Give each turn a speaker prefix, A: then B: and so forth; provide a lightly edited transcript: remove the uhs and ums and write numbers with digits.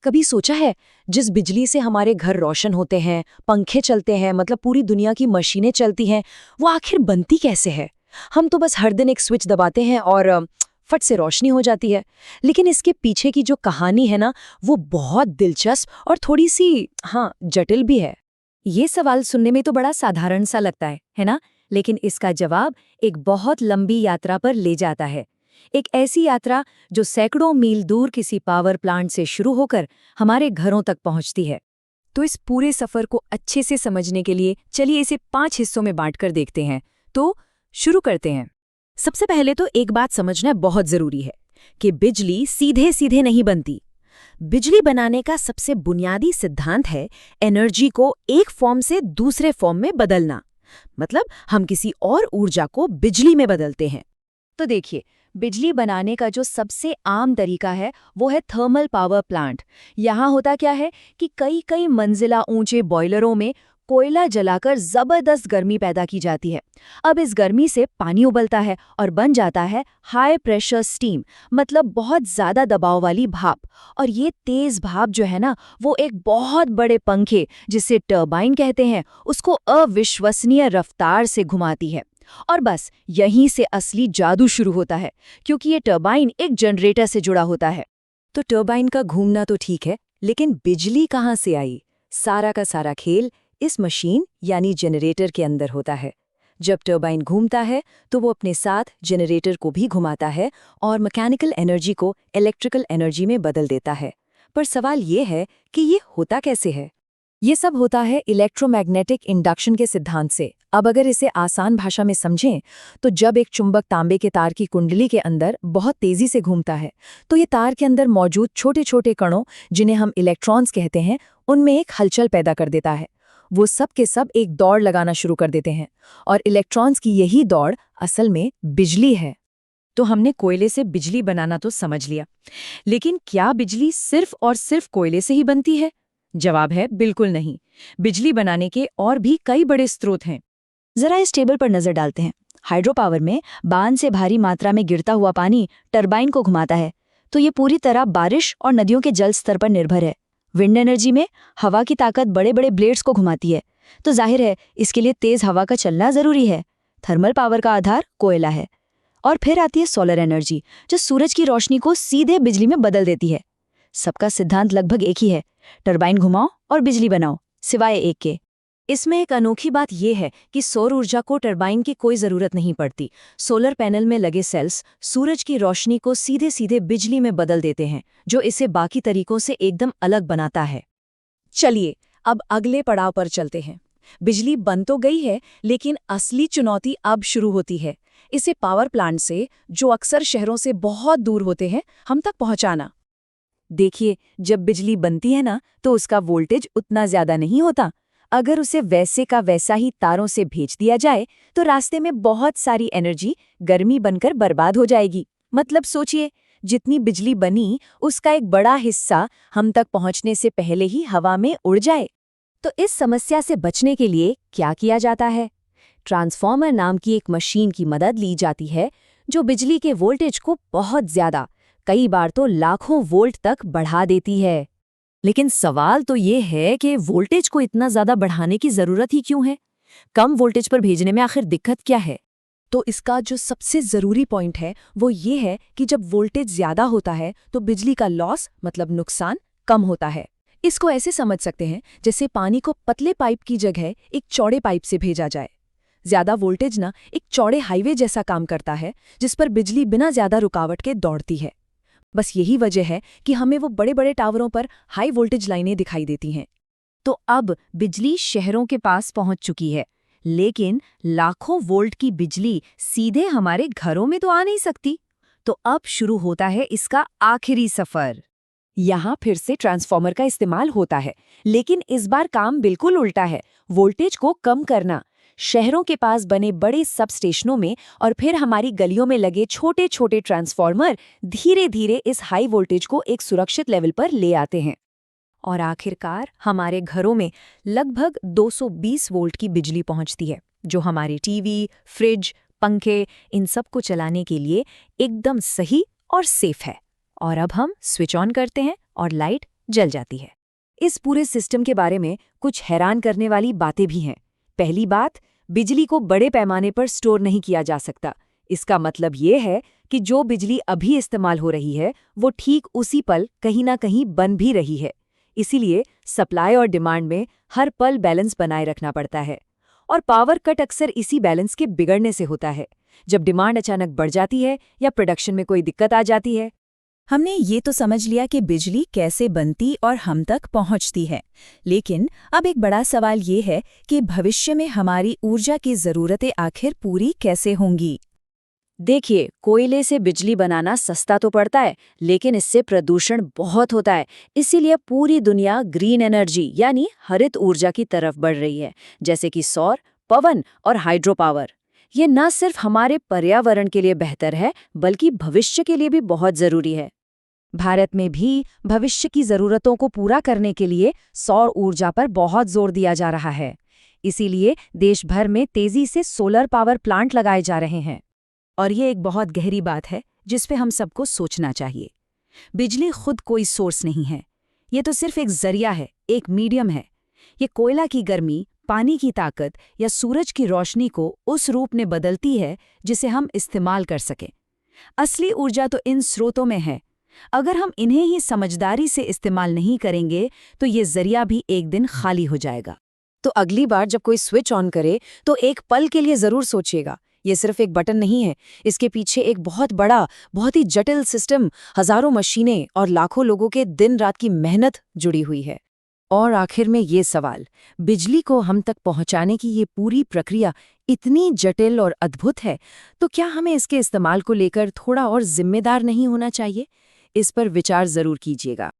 A: कभी सोचा है, जिस बिजली से हमारे घर रोशन होते हैं, पंखे चलते हैं, मतलब पूरी दुनिया की मशीनें चलती हैं, वो आखिर बनती कैसे है? हम तो बस हर दिन एक स्विच दबाते हैं और फट से रोशनी हो जाती है। लेकिन इसके पीछे की जो कहानी है ना, वो बहुत दिलचस्प और थोड़ी सी जटिल भी है।
B: ये सवाल सुनने में तो बड़ा साधारण सा लगता है ना? लेकिन इसका जवाब एक बहुत लंबी यात्रा पर ले जाता है। एक ऐसी यात्रा जो सैकड़ों मील दूर किसी पावर प्लांट से शुरू होकर हमारे घरों तक पहुंचती है। तो इस पूरे सफर को अच्छे से समझने के लिए चलिए इसे 5 हिस्सों में बांटकर देखते हैं। तो शुरू करते हैं। सबसे पहले तो एक बात समझना बहुत जरूरी है कि बिजली सीधे सीधे नहीं बनती। बिजली बनाने का सबसे बुनियादी सिद्धांत है एनर्जी को एक फॉर्म से दूसरे फॉर्म में बदलना। मतलब हम किसी और ऊर्जा को बिजली में बदलते हैं। तो देखिए, बिजली बनाने का जो सबसे आम तरीका है वो है थर्मल पावर प्लांट। यहाँ होता क्या है कि कई कई मंजिला ऊंचे बॉयलरों में कोयला जलाकर जबरदस्त गर्मी पैदा की जाती है। अब इस गर्मी से पानी उबलता है और बन जाता है हाई प्रेशर स्टीम, मतलब बहुत ज्यादा दबाव वाली भाप। और ये तेज भाप जो है ना, वो एक बहुत बड़े पंखे, जिसे टरबाइन कहते हैं, उसको अविश्वसनीय रफ्तार से घुमाती है। और बस यहीं से असली जादू शुरू होता है, क्योंकि ये टरबाइन एक जनरेटर से जुड़ा होता है। तो टरबाइन का घूमना तो ठीक है, लेकिन बिजली कहाँ से आई? सारा का सारा खेल इस मशीन यानी जनरेटर के अंदर होता है। जब टरबाइन घूमता है तो वो अपने साथ जनरेटर को भी घुमाता है और मैकेनिकल एनर्जी को इलेक्ट्रिकल एनर्जी में बदल देता है। पर सवाल ये है कि ये होता कैसे है? ये सब होता है इलेक्ट्रोमैग्नेटिक इंडक्शन के सिद्धांत से। अब अगर इसे आसान भाषा में समझें तो जब एक चुंबक तांबे के तार की कुंडली के अंदर बहुत तेजी से घूमता है, तो ये तार के अंदर मौजूद छोटे छोटे कणों, जिन्हें हम इलेक्ट्रॉन्स कहते हैं, उनमें एक हलचल पैदा कर देता है। वो सब के सब एक दौड़ लगाना शुरू कर देते हैं, और इलेक्ट्रॉन्स की यही दौड़ असल में बिजली है। तो हमने कोयले से बिजली बनाना तो समझ लिया, लेकिन क्या बिजली सिर्फ और सिर्फ कोयले से ही बनती है? जवाब है बिल्कुल नहीं। बिजली बनाने के और भी कई बड़े स्रोत हैं।
A: जरा इस टेबल पर नजर डालते हैं। हाइड्रो पावर में बांध से भारी मात्रा में गिरता हुआ पानी टरबाइन को घुमाता है, तो ये पूरी तरह बारिश और नदियों के जल स्तर पर निर्भर है। विंड एनर्जी में हवा की ताकत बड़े बड़े ब्लेड्स को घुमाती है, तो जाहिर है इसके लिए तेज हवा का चलना जरूरी है। थर्मल पावर का आधार कोयला है। और फिर आती है सोलर एनर्जी, जो सूरज की रोशनी को सीधे बिजली में बदल देती है। सबका सिद्धांत लगभग एक ही है, टरबाइन घुमाओ और बिजली बनाओ, सिवाय एक के। इसमें एक अनोखी बात यह है कि सौर ऊर्जा को टरबाइन की कोई जरूरत नहीं पड़ती। सोलर पैनल में लगे सेल्स सूरज की रोशनी को सीधे सीधे बिजली में बदल देते हैं, जो इसे बाकी तरीकों से एकदम अलग बनाता है। चलिए अब अगले पड़ाव पर चलते हैं। बिजली बन तो गई है, लेकिन असली चुनौती अब शुरू होती है, इसे पावर प्लांट से, जो अक्सर शहरों से बहुत दूर होते हैं, हम तक पहुंचाना। देखिए, जब बिजली बनती है ना, तो उसका वोल्टेज उतना ज्यादा नहीं होता। अगर उसे वैसे का वैसा ही तारों से भेज दिया जाए, तो रास्ते में बहुत सारी एनर्जी गर्मी बनकर बर्बाद हो जाएगी। मतलब सोचिए, जितनी बिजली बनी उसका एक बड़ा हिस्सा हम तक पहुंचने से पहले ही हवा में उड़ जाए। तो इस समस्या से बचने के लिए क्या किया जाता है? ट्रांसफॉर्मर नाम की एक मशीन की मदद ली जाती है, जो बिजली के वोल्टेज को बहुत ज्यादा, कई बार तो लाखों वोल्ट तक बढ़ा देती है। लेकिन सवाल तो ये है कि वोल्टेज को इतना ज्यादा बढ़ाने की जरूरत ही क्यों है? कम वोल्टेज पर भेजने में आखिर दिक्कत क्या है? तो इसका जो सबसे जरूरी पॉइंट है वो ये है कि जब वोल्टेज ज्यादा होता है तो बिजली का लॉस, मतलब नुकसान, कम होता है। इसको ऐसे समझ सकते हैं जैसे पानी को पतले पाइप की जगह एक चौड़े पाइप से भेजा जाए। ज्यादा वोल्टेज ना एक चौड़े हाईवे जैसा काम करता है, जिस पर बिजली बिना ज्यादा रुकावट के दौड़ती है। बस यही वजह है कि हमें वो बड़े बड़े टावरों पर हाई वोल्टेज लाइनें दिखाई देती हैं। तो अब बिजली शहरों के पास पहुंच चुकी है, लेकिन लाखों वोल्ट की बिजली सीधे हमारे घरों में तो आ नहीं सकती। तो अब शुरू होता है इसका आखिरी सफर। यहाँ फिर से ट्रांसफॉर्मर का इस्तेमाल होता है, लेकिन इस बार काम बिल्कुल उल्टा है। वोल्टेज को कम करना। शहरों के पास बने बड़े सब स्टेशनों में और फिर हमारी गलियों में लगे छोटे छोटे ट्रांसफॉर्मर धीरे धीरे इस हाई वोल्टेज को एक सुरक्षित लेवल पर ले आते हैं। और आखिरकार हमारे घरों में लगभग 220 वोल्ट की बिजली पहुंचती है, जो हमारे टीवी, फ्रिज, पंखे, इन सब को चलाने के लिए एकदम सही और सेफ है। और अब हम स्विच ऑन करते हैं और लाइट
B: जल जाती है। इस पूरे सिस्टम के बारे में कुछ हैरान करने वाली बातें भी हैं। पहली बात, बिजली को बड़े पैमाने पर स्टोर नहीं किया जा सकता। इसका मतलब ये है कि जो बिजली अभी इस्तेमाल हो रही है वो ठीक उसी पल कहीं ना कहीं बन भी रही है। इसीलिए सप्लाई और डिमांड में हर पल बैलेंस बनाए रखना पड़ता है। और पावर कट अक्सर इसी बैलेंस के बिगड़ने से होता है, जब डिमांड अचानक बढ़ जाती है या प्रोडक्शन में कोई दिक्कत आ जाती है।
C: हमने ये तो समझ लिया कि बिजली कैसे बनती और हम तक पहुंचती है, लेकिन अब एक बड़ा सवाल ये है कि भविष्य में हमारी ऊर्जा की ज़रूरतें आखिर पूरी कैसे होंगी।
A: देखिए, कोयले से बिजली बनाना सस्ता तो पड़ता है, लेकिन इससे प्रदूषण बहुत होता है। इसीलिए पूरी दुनिया ग्रीन एनर्जी यानी हरित ऊर्जा की तरफ बढ़ रही है, जैसे कि सौर, पवन और हाइड्रो पावर। ये न सिर्फ हमारे पर्यावरण के लिए बेहतर है, बल्कि भविष्य के लिए भी बहुत जरूरी है।
B: भारत में भी भविष्य की ज़रूरतों को पूरा करने के लिए सौर ऊर्जा पर बहुत जोर दिया जा रहा है। इसीलिए देश भर में तेज़ी से सोलर पावर प्लांट लगाए जा रहे हैं। और ये एक बहुत गहरी बात है जिस पे हम सबको सोचना चाहिए। बिजली खुद कोई सोर्स नहीं है, ये तो सिर्फ एक जरिया है, एक मीडियम है। ये कोयला की गर्मी, पानी की ताकत या सूरज की रोशनी को उस रूप में बदलती है जिसे हम इस्तेमाल कर सकें। असली ऊर्जा तो इन स्रोतों में है। अगर हम इन्हें ही समझदारी से इस्तेमाल नहीं करेंगे तो ये जरिया भी एक दिन खाली हो जाएगा।
A: तो अगली बार जब कोई स्विच ऑन करे तो एक पल के लिए जरूर सोचिएगा, ये सिर्फ एक बटन नहीं है, इसके पीछे एक बहुत बड़ा, बहुत ही जटिल सिस्टम, हजारों मशीनें और लाखों लोगों के दिन रात की मेहनत जुड़ी हुई है।
B: और आखिर में ये सवाल, बिजली को हम तक पहुंचाने की ये पूरी प्रक्रिया इतनी जटिल और अद्भुत है, तो क्या हमें इसके इस्तेमाल को लेकर थोड़ा और जिम्मेदार नहीं होना चाहिए? इस पर विचार जरूर कीजिएगा।